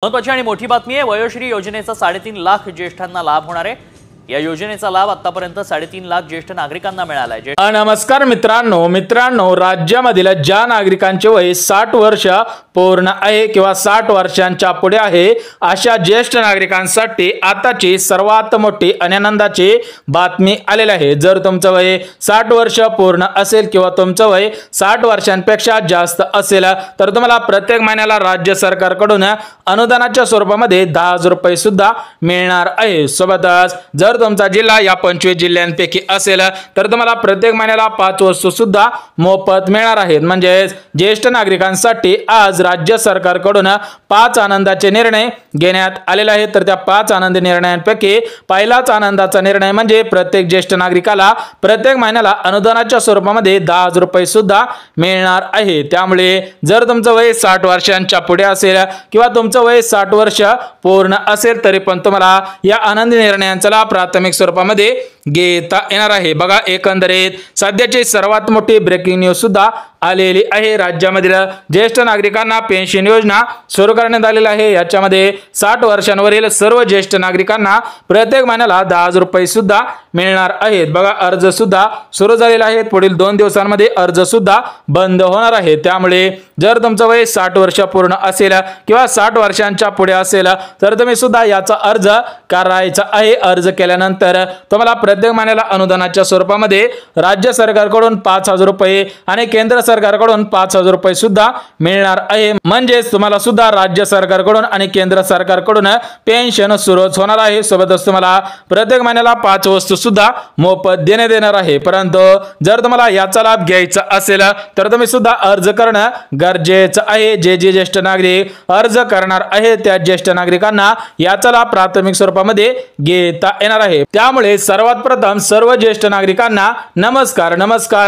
महत्त्वाची आणि मोठी बातमी आहे। वयोश्री योजनेचा 3.5 लाख ज्येष्ठांना लाभ होणार आहे। या योजनेचा लाभ आतापर्यंत 3.5 लाख ज्येष्ठ नागरिकांना मिळाला आहे। नमस्कार मित्रांनो, राज्यामधील ज्या नागरिकांचे वय 60 वर्ष पूर्ण आहे किंवा 60 वर्षांच्या पुढे आहे अशा ज्येष्ठ नागरिकांसाठी आताची सर्वात मोठी आनंदाची बातमी आलेली आहे। जर तुमचं वय 60 वर्ष पूर्ण असेल किंवा तुमचं वय 60 वर्षांपेक्षा जास्त असेल तर तुम्हाला प्रत्येक महिन्याला राज्य सरकारकडून अनुदानाच्या स्वरूपामध्ये 10,000 रुपये सुद्धा मिळणार आहे। सोबतच जर तुमचा जिल्हा या 25 जिल्ह्यांपैकी असेल तर तुम्हाला प्रत्येक महिन्याला 5 वस्तू सुद्धा मोफत मिळणार आहेत। म्हणजे ज्येष्ठ नागरिकांसाठी आज राज्य सरकारकडून 5 आनंदाचे निर्णय घेण्यात आलेले आहेत। तर त्या 5 आनंदी निर्णयांपैकी पहिलाच आनंदाचा निर्णय म्हणजे प्रत्येक ज्येष्ठ नागरिकाला प्रत्येक महिन्याला अनुदानाच्या स्वरूपामध्ये 10,000 रुपये सुद्धा मिळणार आहे। त्यामुळे जर तुमचं वय 60 वर्षांच्या पुढे असेल किंवा तुमचं वय 60 वर्ष पूर्ण असेल तरी पण तुम्हाला या आनंदी निर्णयांचा लाभ प्राथमिक स्वरूपामध्ये घेता येणार आहे। बघा, एकंदरीत सध्याची सर्वात मोठी ब्रेकिंग न्यूज सुद्धा आलेली आहे। राज्यामधील ज्येष्ठ नागरिकांना पेन्शन योजना सुरू करण्यात आलेली आहे। याच्यामध्ये 60 वर्षांवरील सर्व ज्येष्ठ नागरिकांना प्रत्येक महिन्याला 10,000 रुपये सुद्धा मिळणार आहेत। बघा, अर्ज सुद्धा सुरू झालेले आहेत। पुढील 2 दिवसांमध्ये अर्ज सुद्धा बंद होणार आहे। त्यामुळे जर तुमचं वय 60 वर्ष पूर्ण असेल किंवा 60 वर्षांच्या पुढे असेल तर तुम्ही सुद्धा याचा अर्ज करायचा आहे। अर्ज केल्यानंतर तुम्हाला प्रत्येक महिन्याला अनुदानाच्या स्वरूपामध्ये राज्य सरकारकडून 5,000 रुपये आणि केंद्र सरकारकडून 5,000 रुपये सुद्धा मिळणार आहे। म्हणजे तुम्हाला सुद्धा राज्य सरकारकडून आणि केंद्र सरकारकडून पेन्शन सुरूच होणार आहे। सोबतच तुम्हाला प्रत्येक महिन्याला 5 वस्तू सुद्धा मोफत देण्यात येणार आहे। परंतु जर तुम्हाला याचा लाभ घ्यायचा असेल तर तुम्ही सुद्धा अर्ज करणं गरजेचं आहे। जे ज्येष्ठ नागरिक अर्ज करणार आहे त्या ज्येष्ठ नागरिकांना याचा लाभ प्राथमिक स्वरूपामध्ये घेता येणार आहे। त्यामुळे सर्वात प्रथम सर्व ज्येष्ठ नागरिकांना नमस्कार।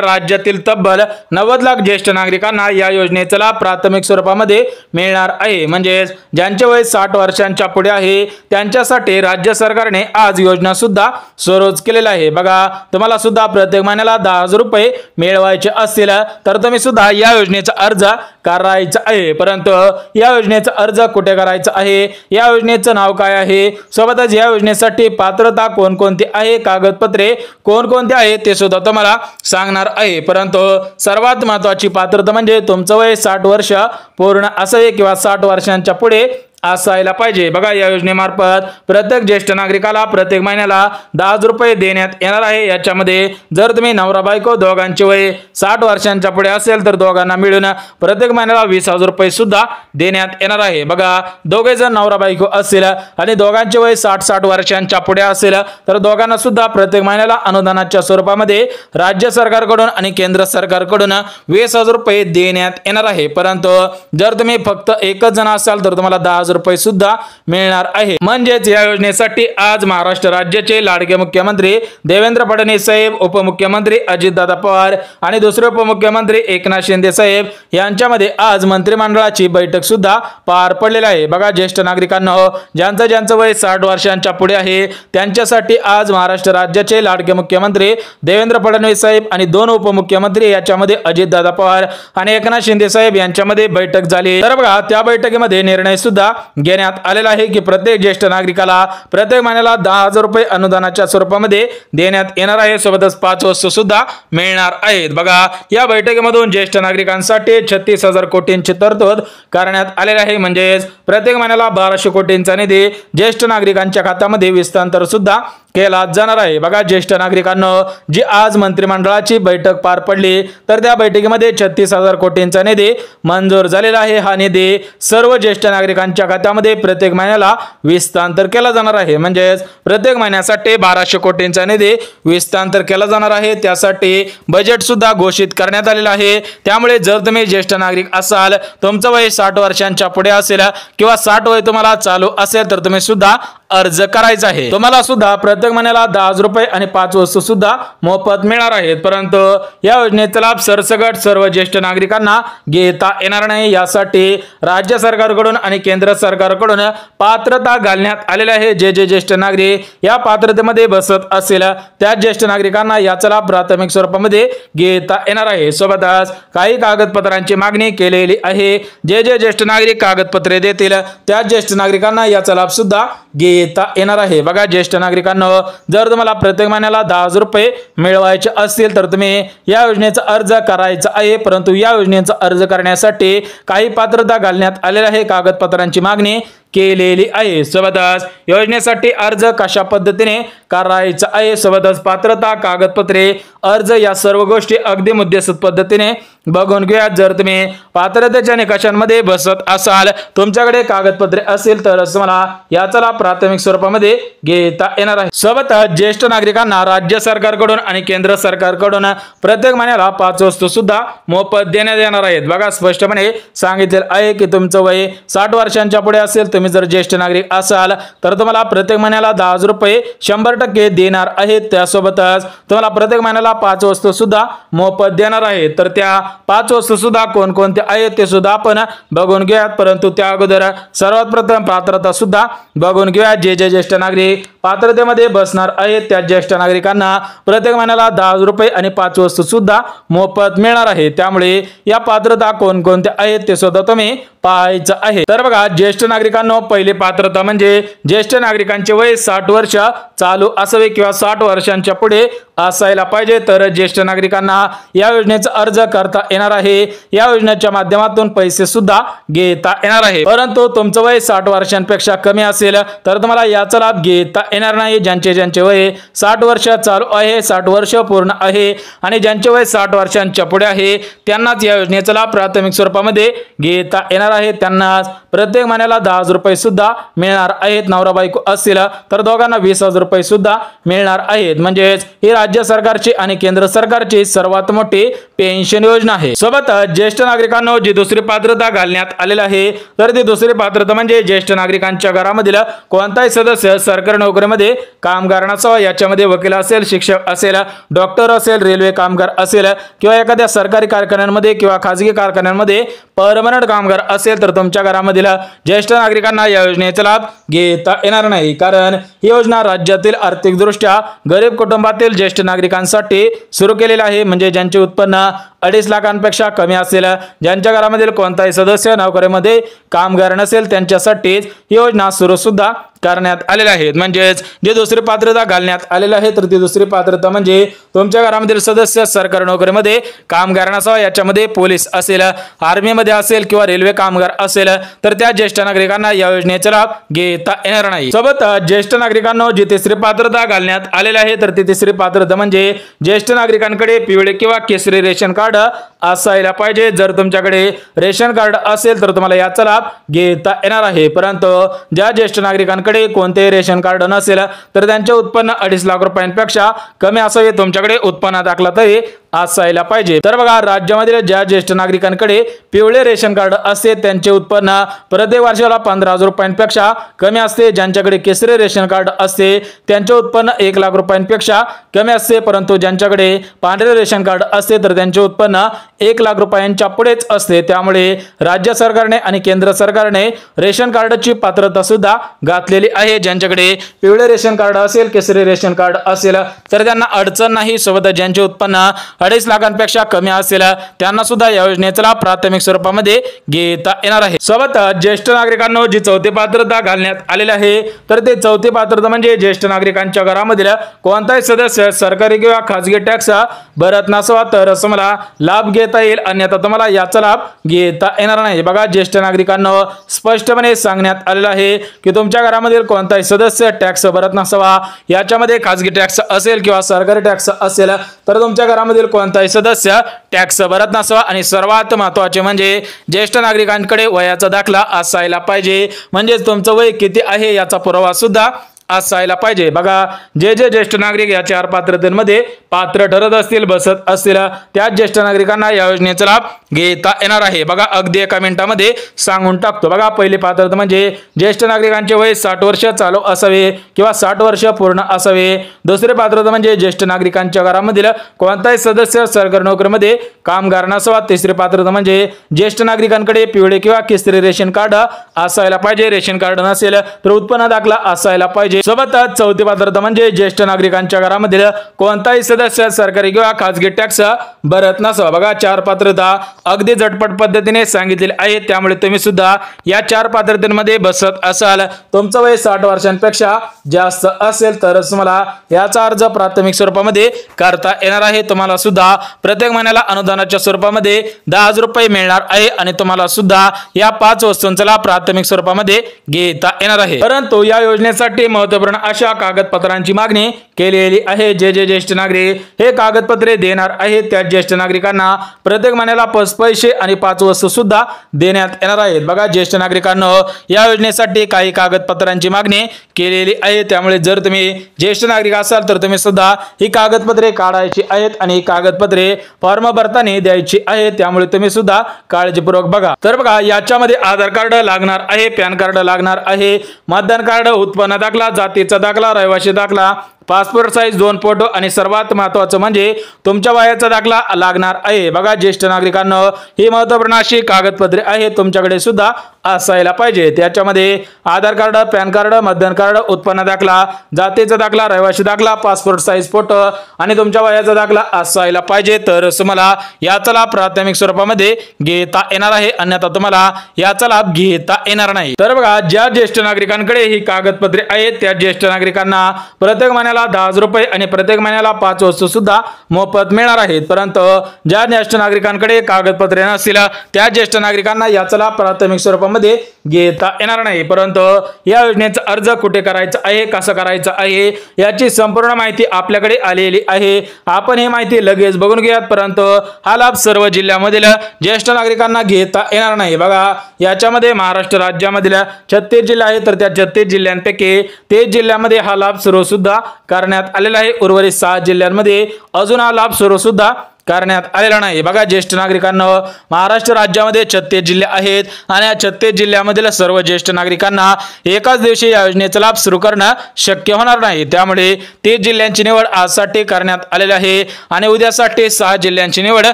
राज्यातील तब्बल 90 लाख ज्येष्ठ नागरिकांना या योजनेचा लाभ प्राथमिक स्वरूपामध्ये मिळणार आहे। म्हणजे ज्यांचे वय 60 वर्षांच्या पुढे आहे त्यांच्यासाठी राज्य सरकारने आज योजना सुद्धा सुरू केलेली आहे। बघा, तुम्हाला सुद्धा प्रत्येक महिन्याला 10,000 रुपये मिळवायचे असतील तर तुम्ही सुद्धा या योजनेचा अर्ज करायचा आहे। परंतु या योजनेचा अर्ज कुठे करायचा आहे, या योजनेचं नाव काय आहे, सोबतच या योजनेसाठी पात्रता कोणकोणती आहे, कागदपत्रे कोणकोणते आहे ते सुद्धा तुम्हाला सांगणार आहे। परंतु सर्वात महत्त्वाची पात्रता म्हणजे तुमचं वय 60 वर्ष पूर्ण असावे किंवा 60 वर्षांच्या पुढे असायला पाहिजे। बघा, या योजनेमार्फत प्रत्येक ज्येष्ठ नागरिकाला प्रत्येक महिन्याला 10,000 रुपये देण्यात येणार आहे। याच्यामध्ये जर तुम्ही नवरा बायको दोघांचे वय 60 वर्षांच्या पुढे असेल तर दोघांना मिळून प्रत्येक महिन्याला 20,000 रुपये सुद्धा देण्यात येणार आहे। बघा, दोघे जण नवरा बायको असेल आणि दोघांचे वय 60 वर्षांच्या पुढे असेल तर दोघांना सुद्धा प्रत्येक महिन्याला अनुदानाच्या स्वरूपामध्ये राज्य सरकारकडून आणि केंद्र सरकारकडून 20,000 रुपये देण्यात येणार आहे। परंतु जर तुम्ही फक्त एकच जण असाल तर तुम्हाला 10,000 रुपये सुद्धा मिळणार आहे। म्हणजेच या योजनेसाठी आज महाराष्ट्र राज्याचे लाडके मुख्यमंत्री देवेंद्र फडणवीस साहेब, उपमुख्यमंत्री अजितदादा पवार आणि दुसरे उपमुख्यमंत्री एकनाथ शिंदे साहेब यांच्यामध्ये आज मंत्रिमंडळाची बैठक सुद्धा पार पडलेली आहे। बघा, ज्येष्ठ नागरिकांना ज्यांचं वय 60 वर्षांच्या पुढे आहे त्यांच्यासाठी आज महाराष्ट्र राज्याचे लाडके मुख्यमंत्री देवेंद्र फडणवीस साहेब आणि 2 उपमुख्यमंत्री याच्यामध्ये अजितदादा पवार आणि एकनाथ शिंदे साहेब यांच्यामध्ये बैठक झाली। तर बघा, त्या बैठकीमध्ये निर्णय सुद्धा घेण्यात आलेला आहे की प्रत्येक ज्येष्ठ नागरिकाला प्रत्येक महिन्याला 10,000 रुपये अनुदानाच्या स्वरूपामध्ये देण्यात येणार आहे। सोबतच 5 वस्तू सुद्धा मिळणार आहेत। बघा, या बैठकीमधून ज्येष्ठ नागरिकांसाठी 36,000 कोटींची तरतूद करण्यात आलेली आहे। म्हणजे प्रत्येक महिन्याला 1200 कोटींचा निधी ज्येष्ठ नागरिकांच्या खात्यामध्ये हस्तांतर सुद्धा केला जाणार आहे। बघा, ज्येष्ठ नागरिकांना जी आज मंत्रिमंडळाची बैठक पार पडली तर त्या बैठकीमध्ये 36,000 कोटींचा निधी मंजूर झालेला आहे। हा निधी सर्व ज्येष्ठ नागरिकांच्या खात्यामध्ये प्रत्येक महिन्याला हस्तांतर केला जाणार आहे। म्हणजे प्रत्येक महिन्यासाठी 1200 कोटींचा निधी हस्तांतर केला जाणार आहे। त्यासाठी बजेट सुद्धा घोषित करण्यात आलेला आहे। त्यामुळे जर तुम्ही ज्येष्ठ नागरिक असाल, तुमचं वय 60 वर्षांच्या पुढे असेल किंवा 60 वय तुम्हाला चालू असेल तर तुम्ही सुद्धा अर्ज करायचा आहे। तुम्हाला सुद्धा प्रत्येक महिन्याला 10,000 रुपये आणि 5 वस्तू सुद्धा मोफत मिळणार आहेत। परंतु या योजनेचा लाभ सरसकट सर्व ज्येष्ठ नागरिकांना घेता येणार नाही। यासाठी राज्य सरकारकडून आणि केंद्र सरकारकडून पात्रता घालण्यात आलेले आहे। जे ज्येष्ठ नागरिक या पात्रतेमध्ये बसत असेल त्या ज्येष्ठ नागरिकांना याचा लाभ प्राथमिक स्वरूपामध्ये घेता येणार आहे। सोबतच काही कागदपत्रांची मागणी केलेली आहे। जे ज्येष्ठ नागरिक कागदपत्रे देतील त्या ज्येष्ठ नागरिकांना याचा लाभ सुद्धा घेता येणार आहे। बघा ज्येष्ठ नागरिकांनो, जर तुम्हाला प्रत्येक महिन्याला 10,000 रुपये मिळवायचे असतील तर तुम्ही या योजनेचा अर्ज करायचा आहे। परंतु या योजनेचा अर्ज करण्यासाठी काही पात्रता घालण्यात आलेली आहे, कागदपत्रांची मागणी केलेली आहे। सोबतच योजनेसाठी अर्ज कशा पद्धतीने करायचा आहे, सोबतच पात्रता, कागदपत्रे, अर्ज या सर्व गोष्टी अगदी मुद्देसूद पद्धतीने बघून घ्या। जर तुम्ही पात्रतेच्या निकषांमध्ये बसत असाल, तुमच्याकडे कागदपत्रे असेल तर तुम्हाला याचा लाभ प्राथमिक स्वरूपामध्ये घेता येणार आहे। सोबतच ज्येष्ठ नागरिकांना राज्य सरकारकडून आणि केंद्र सरकारकडून प्रत्येक महिन्याला 5 वस्तू सुद्धा मोफत देण्यात येणार आहेत। बघा स्पष्टपणे सांगितले आहे की तुमचं वय 60 वर्षांच्या पुढे असेल, तुम्ही जर ज्येष्ठ नागरिक असाल तर तुम्हाला प्रत्येक महिन्याला 10,000 रुपये 100% देणार आहेत। त्यासोबतच तुम्हाला प्रत्येक महिन्याला 5 वस्तू सुद्धा मोफत देणार आहेत। तर त्या 5 वस्तू सुद्धा कोणकोणत्या आहेत ते सुद्धा आपण बघून घेऊया। परंतु त्या अगोदर सर्वात प्रथम पात्रता सुद्धा बघून घेऊया। जे ज्येष्ठ नागरिक पात्रतेमध्ये बसणार आहेत त्या ज्येष्ठ नागरिकांना प्रत्येक महिन्याला 10,000 रुपये आणि 5 वस्तू सुद्धा मोफत मिळणार आहे। त्यामुळे या पात्रता कोणकोणत्या आहेत ते सुद्धा तुम्ही पाहायचं आहे। तर बघा ज्येष्ठ नागरिकांनो, पहिली पात्रता म्हणजे ज्येष्ठ नागरिकांचे वय 60 वर्ष चालू असावे किंवा 60 वर्षांच्या पुढे असायला पाहिजे तर ज्येष्ठ नागरिकांना या योजनेचा अर्ज करता येणार आहे। या योजनेच्या माध्यमातून पैसे सुद्धा घेता येणार आहे। परंतु तुमचं वय 60 वर्षांपेक्षा कमी असेल तर तुम्हाला याचा लाभ घेता येणार नाही। ज्यांचे वय 60 वर्ष चालू आहे, 60 वर्ष पूर्ण आहे आणि ज्यांचे वय 60 वर्षांच्या पुढे आहे त्यांनाच या योजनेचा लाभ प्राथमिक स्वरूपामध्ये घेता येणार आहे। त्यांनाच प्रत्येक महिन्याला 10,000 रुपये सुद्धा मिळणार आहेत। नवरा बायको असेल तर दोघांना 20,000 रुपये सुद्धा मिळणार आहेत। म्हणजेच ही राज्य सरकारची आणि केंद्र सरकारची सर्वात मोठी पेन्शन योजना आहे। सोबतच ज्येष्ठ नागरिकांनो, जी दुसरी पात्रता घालण्यात आलेली आहे तर ती दुसरी पात्रता म्हणजे ज्येष्ठ नागरिकांच्या घरामधील कोणताही सदस्य सरकारी नोकरीमध्ये कामगार नसावा। याच्यामध्ये वकील असेल, शिक्षक असेल, डॉक्टर असेल, रेल्वे कामगार असेल किंवा एखाद्या सरकारी कारखान्यांमध्ये किंवा खाजगी कारखान्यांमध्ये परमनंट कामगार असेल तर तुमच्या घरामधील ज्येष्ठ नागरिकांना या योजनेचा लाभ घेता येणार नाही। कारण ही योजना राज्यातील आर्थिकदृष्ट्या गरीब कुटुंबातील ज्येष्ठ नागरिकांसाठी सुरू केलेली आहे। म्हणजे ज्यांचे उत्पन्न 2.5 लाखांपेक्षा कमी असेल, ज्यांच्या घरामधील कोणताही सदस्य नोकरीमध्ये कामगार नसेल त्यांच्यासाठी ही योजना सुरू सुद्धा करण्यात आलेल्या आहेत। म्हणजेच जे दुसरी पात्रता घालण्यात आलेली आहे तर ती दुसरी पात्रता म्हणजे तुमच्या घरामधील सदस्य सरकारी नोकरीमध्ये कामगार नसावा। याच्यामध्ये पोलीस असेल, आर्मीमध्ये असेल किंवा रेल्वे कामगार असेल तर त्या ज्येष्ठ नागरिकांना या योजनेचा लाभ घेता येणार नाही। सोबत ज्येष्ठ नागरिकांना जी तिसरी पात्रता घालण्यात आलेली आहे तर ती तिसरी पात्रता म्हणजे ज्येष्ठ नागरिकांकडे पिवळे किंवा केसरी रेशन कार्ड असायला पाहिजे। जर तुमच्याकडे रेशन कार्ड असेल तर तुम्हाला याचा लाभ घेता येणार आहे। परंतु ज्या ज्येष्ठ नागरिकांकडे कोणतेही रेशन कार्ड नसेल तर त्यांचे उत्पन्न 2.5 लाख रुपयांपेक्षा कमी असावे। तुमच्याकडे उत्पन्न दाखला तरी असायला पाहिजे। तर बघा राज्यामधील ज्या ज्येष्ठ नागरिकांकडे पिवळे रेशन कार्ड असते त्यांचे उत्पन्न प्रत्येक वर्षाला 15,000 रुपयांपेक्षा कमी असते। ज्यांच्याकडे केसरी रेशन कार्ड असते त्यांचे उत्पन्न 1 लाख रुपयांपेक्षा कमी असते। परंतु ज्यांच्याकडे पांढरे रेशन कार्ड असते तर त्यांचे उत्पन्न 1 लाख रुपयांच्या पुढेच असते। त्यामुळे राज्य सरकारने आणि केंद्र सरकारने रेशन कार्डची पात्रता सुद्धा घातलेली आहे। ज्यांच्याकडे पिवळे रेशन कार्ड असेल, केसरी रेशन कार्ड असेल तर त्यांना अडचण नाही। सोबत ज्यांचे उत्पन्न 2.5 लाखांपेक्षा कमी असेल त्यांना सुद्धा या योजनेचा लाभ प्राथमिक स्वरूपामध्ये घेता येणार आहे। सोबत ज्येष्ठ नागरिकांना जी चौथी पात्रता घालण्यात आलेली आहे तर ते चौथी पात्रता म्हणजे ज्येष्ठ नागरिकांच्या घरामधील कोणताही सदस्य सरकारी किंवा खाजगी टॅक्स भरत नसावा तर तुम्हाला लाभ घेता येईल, अन्यथा तुम्हाला याचा लाभ घेता येणार नाही। बघा ज्येष्ठ नागरिकांना स्पष्टपणे सांगण्यात आलेलं आहे की तुमच्या घरामधील कोणताही सदस्य टॅक्स भरत नसावा। याच्यामध्ये खाजगी टॅक्स असेल किंवा सरकारी टॅक्स असेल तर तुमच्या घरामधील कोणताही सदस्य टॅक्स भरत नसावा। आणि सर्वात महत्त्वाचे म्हणजे ज्येष्ठ नागरिकांकडे वयाचा दाखला असायला पाहिजे। म्हणजे तुमचं वय किती आहे याचा पुरावा सुद्धा असायला पाहिजे। बघा जे ज्येष्ठ नागरिक या 4 पात्रतेमध्ये पात्र ठरत असतील, बसत असतील, त्या ज्येष्ठ नागरिकांना या योजनेचा लाभ घेता येणार आहे। बघा अगदी एका मिनिटामध्ये सांगून टाकतो। बघा पहिली पात्रता म्हणजे ज्येष्ठ नागरिकांचे वय 60 वर्ष चालू असावे किंवा 60 वर्ष पूर्ण असावे। दुसरी पात्रता म्हणजे ज्येष्ठ नागरिकांच्या घरामधील कोणताही सदस्य सरकारी नोकरीमध्ये कामगार नसावा। तिसरी पात्रता म्हणजे ज्येष्ठ नागरिकांकडे पिवळे किंवा केसरी रेशन कार्ड असायला पाहिजे। रेशन कार्ड नसेल तर उत्पन्न दाखला असायला पाहिजे। सोबतच चौथी पात्रता म्हणजे ज्येष्ठ नागरिकांच्या घरामधील कोणताही सदस्य सरकारी किंवा खासगी टॅक्स भरत नसावा। बघा 4 पात्रता अगदी झटपट पद्धतीने सांगितलेली आहे, त्यामुळे तुम्ही सुद्धा या 4 पात्रतेमध्ये बसत असाल, तुमचं वय 60 वर्षांपेक्षा जास्त असेल तरच तुम्हाला याचा अर्ज प्राथमिक स्वरूपामध्ये करता येणार आहे। तुम्हाला सुद्धा प्रत्येक महिन्याला अनुदानाच्या स्वरूपामध्ये 10,000 रुपये मिळणार आहे आणि तुम्हाला सुद्धा या 5 वस्तूंचा लाभ प्राथमिक स्वरूपामध्ये घेता येणार आहे। परंतु या योजनेसाठी महत्त्वपूर्ण अशा कागदपत्रांची मागणी केलेली आहे। जे ज्येष्ठ नागरिक हे कागदपत्रे देणार आहेत त्या ज्येष्ठ नागरिकांना प्रत्येक महिन्याला पैसे आणि 5 वस्तू सुद्धा देण्यात येणार आहेत। बघा ज्येष्ठ नागरिकांना या योजनेसाठी काही कागदपत्रांची मागणी केलेली आहे, त्यामुळे जर तुम्ही ज्येष्ठ नागरिक असाल तर तुम्ही सुद्धा ही कागदपत्रे काढायची आहेत आणि ही कागदपत्रे फॉर्म भरताना द्यायची आहेत, त्यामुळे तुम्ही सुद्धा काळजीपूर्वक बघा। तर बघा याच्यामध्ये आधार कार्ड लागणार आहे, पॅन कार्ड लागणार आहे, मतदान कार्ड, उत्पन्न दाखला, जातीचा दाखला, रहिवासी दाखला, पासपोर्ट साइज 2 फोटो आणि सर्वात महत्त्वाचं म्हणजे तुमच्या वयाचा दाखला लागणार आहे। बघा ज्येष्ठ नागरिकांना ही महत्त्वपूर्ण अशी कागदपत्रे आहेत, तुमच्याकडे सुद्धा असायला पाहिजे। त्याच्यामध्ये आधार कार्ड, पॅन कार्ड, मतदान कार्ड, उत्पन्न दाखला, जातीचा दाखला, रहिवासी दाखला, पासपोर्ट साइज फोटो आणि तुमच्या वयाचा दाखला असायला पाहिजे, तर तुम्हाला याचा लाभ प्राथमिक स्वरूपामध्ये घेता येणार आहे, अन्यथा तुम्हाला याचा लाभ घेता येणार नाही। तर बघा ज्या ज्येष्ठ नागरिकांकडे ही कागदपत्रे आहेत त्या ज्येष्ठ नागरिकांना प्रत्येक महिन्याला 10,000 रुपये आणि प्रत्येक महिन्याला 5 वस्तू सुद्धा मोफत मिळणार आहेत। परंतु ज्या ज्येष्ठ नागरिकांकडे कागदपत्रे नसतील त्या ज्येष्ठ नागरिकांना याचा लाभ प्राथमिक स्वरूपामध्ये घेता येणार नाही। परंतु या योजनेचा अर्ज कुठे करायचा आहे, कसा करायचा आहे याची संपूर्ण माहिती आपल्याकडे आलेली आहे। आपण ही माहिती लगेच बघून घेऊयात, परंतु हा लाभ सर्व जिल्ह्यामधील ज्येष्ठ नागरिकांना घेता येणार नाही। बघा याच्यामध्ये महाराष्ट्र राज्यामधील 36 जिल्हे आहेत, तर त्या 36 जिल्ह्यांपैकी 23 जिल्ह्यामध्ये हा लाभ सुरू सुद्धा करण्यात आलेला आहे। उर्वरित 6 जिल्ह्यांमध्ये अजून हा लाभ सुरू सुद्धा करण्यात आलेला नाही। बघा ज्येष्ठ नागरिकांना महाराष्ट्र राज्यामध्ये 36 जिल्हे आहेत आणि या 36 जिल्ह्यामधील सर्व ज्येष्ठ नागरिकांना एकाच दिवशी या योजनेचा लाभ सुरू करणं शक्य होणार नाही, त्यामुळे 30 जिल्ह्यांची निवड आजसाठी करण्यात आलेली आहे आणि उद्यासाठी 6 जिल्ह्यांची निवड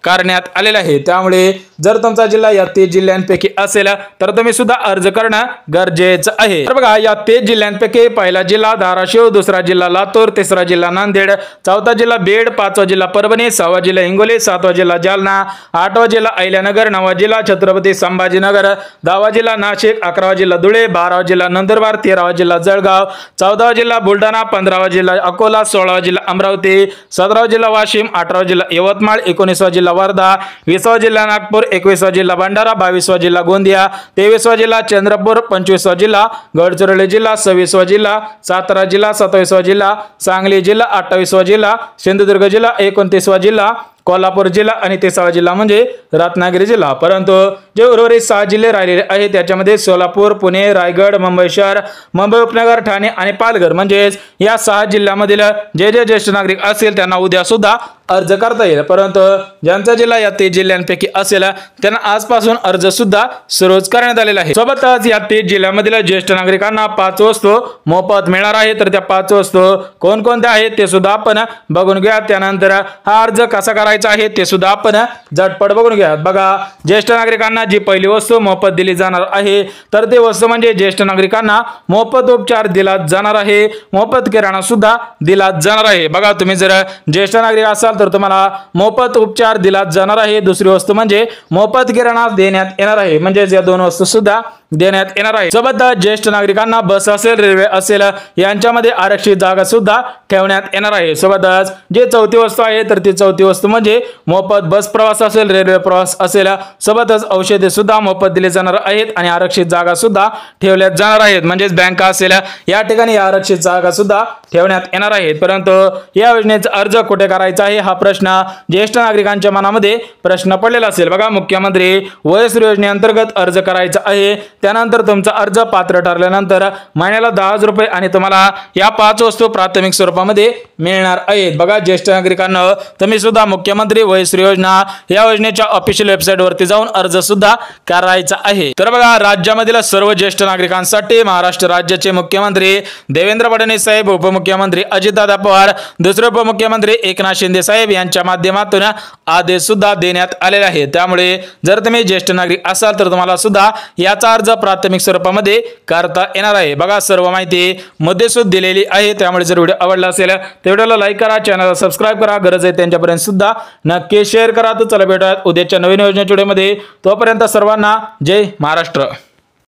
करण्यात आलेली आहे। त्यामुळे जर तुमचा जिल्हा या 30 जिल्ह्यांपैकी असेल तर तुम्ही सुद्धा अर्ज करणं गरजेचं आहे। तर बघा या 30 जिल्ह्यांपैकी पहिला जिल्हा धाराशिव, दुसरा जिल्हा लातूर, तिसरा जिल्हा नांदेड, चौथा जिल्हा बीड, 5वा जिल्हा परभणी, 6वा जिल्हा हिंगोली, 7वा जिल्हा जालना, 8वा जिल्हा अहिल्यानगर, 9वा जिल्हा छत्रपती संभाजीनगर, 10वा जिल्हा नाशिक, 11वा जिल्हा धुळे, 12वा जिल्हा नंदुरबार, 13वा जिल्हा जळगाव, 14वा जिल्हा बुलढाणा, 15वा जिल्हा अकोला, 16वा जिल्हा अमरावती, 17वा जिल्हा वाशिम, 18वा जिल्हा यवतमाळ, 19वा जिल्हा वर्धा, 20वा जिल्हा नागपूर, 21वा जिल्हा भंडारा, 22वा जिल्हा गोंदिया, 23वा जिल्हा चंद्रपूर, 25वा जिल्हा गडचिरोली जिल्हा, 26वा जिल्हा सातारा जिल्हा, 27वा जिल्हा सांगली जिल्हा, 28वा जिल्हा सिंधुदुर्ग जिल्हा, 29वा जिल्हा कोल्हापूर जिल्हा आणि 30वा जिल्हा म्हणजे रत्नागिरी जिल्हा। परंतु जे उर्वरित 6 जिल्हे राहिलेले आहेत त्याच्यामध्ये सोलापूर, पुणे, रायगड, मुंबई शहर, मुंबई उपनगर, ठाणे आणि पालघर म्हणजेच या 6 जिल्ह्यामधील जे ज्येष्ठ नागरिक असतील त्यांना उद्या सुद्धा अर्ज करता येईल, परंतु ज्यांचा जिल्हा या 30 जिल्ह्यांपैकी असेल त्यांना आजपासून अर्ज सुद्धा सुरू करण्यात आलेला आहे। सोबतच या 30 जिल्ह्यामधील ज्येष्ठ नागरिकांना 5 वस्तू मोफत मिळणार आहे, तर त्या 5 वस्तू कोणकोणत्या आहेत ते सुद्धा आपण बघून घ्या। त्यानंतर हा अर्ज कसा करायचा आहे ते सुद्धा आपण झटपट बघून घ्या। बघा ज्येष्ठ नागरिकांना जी पहिली वस्तू मोफत दिली जाणार आहे तर ते वस्तू म्हणजे ज्येष्ठ नागरिकांना मोफत उपचार दिला जाणार आहे, मोफत किराणा सुद्धा दिला जाणार आहे। बघा तुम्ही जर ज्येष्ठ नागरिक असाल तर तुम्हाला मोफत उपचार दिला जाणार आहे। दुसरी वस्तू म्हणजे मोफत किराणा देण्यात येणार आहे, म्हणजे या 2 वस्तू सुद्धा देण्यात येणार आहे। सोबतच ज्येष्ठ नागरिकांना बस असेल, रेल्वे असेल यांच्यामध्ये आरक्षित जागा सुद्धा ठेवण्यात येणार आहे। सोबतच जे चौथी वस्तू आहे तर ती चौथी वस्तू म्हणजे मोफत बस प्रवास असेल, रेल्वे प्रवास असेल, सोबतच औषधे सुद्धा मोफत दिले जाणार आहेत आणि आरक्षित जागा सुद्धा ठेवल्या जाणार आहेत, म्हणजेच बँका असेल या ठिकाणी आरक्षित जागा सुद्धा ठेवण्यात येणार आहेत। परंतु या योजनेचा अर्ज कुठे करायचा आहे हा प्रश्न ज्येष्ठ नागरिकांच्या मनामध्ये प्रश्न पडलेला असेल। बघा मुख्यमंत्री वयश्री योजनेअंतर्गत अर्ज करायचा आहे, त्यानंतर तुमचा अर्ज पात्र ठरल्यानंतर महिन्याला 10,000 रुपये आणि तुम्हाला या 5 वस्तू प्राथमिक स्वरूपामध्ये मिळणार आहेत। बघा ज्येष्ठ नागरिकांना तुम्ही सुद्धा मुख्यमंत्री वयश्री योजना या योजनेच्या ऑफिशियल वेबसाईट वरती जाऊन अर्ज सुद्धा करायचा आहे। तर बघा राज्यामधील सर्व ज्येष्ठ नागरिकांसाठी महाराष्ट्र राज्याचे मुख्यमंत्री देवेंद्र फडणवीस साहेब, उपमुख्यमंत्री अजितदादा पवार, दुसरे उपमुख्यमंत्री एकनाथ शिंदे साहेब यांच्या माध्यमातून आदेश सुद्धा देण्यात आलेले आहेत। त्यामुळे जर तुम्ही ज्येष्ठ नागरिक असाल तर तुम्हाला सुद्धा याचा अर्ज प्राथमिक स्वरूपामध्ये करता येणार आहे। बघा सर्व माहिती मध्ये सुद्धा दिलेली आहे। त्यामुळे जर व्हिडिओ आवडला असेल तर व्हिडिओला लाईक करा, चॅनलला सबस्क्राइब करा, गरज आहे त्यांच्यापर्यंत सुद्धा नक्की शेअर करा। तर चला भेटूयात उद्याच्या नवीन योजनेच्या व्हिडिओमध्ये। तोपर्यंत सर्वांना जय महाराष्ट्र।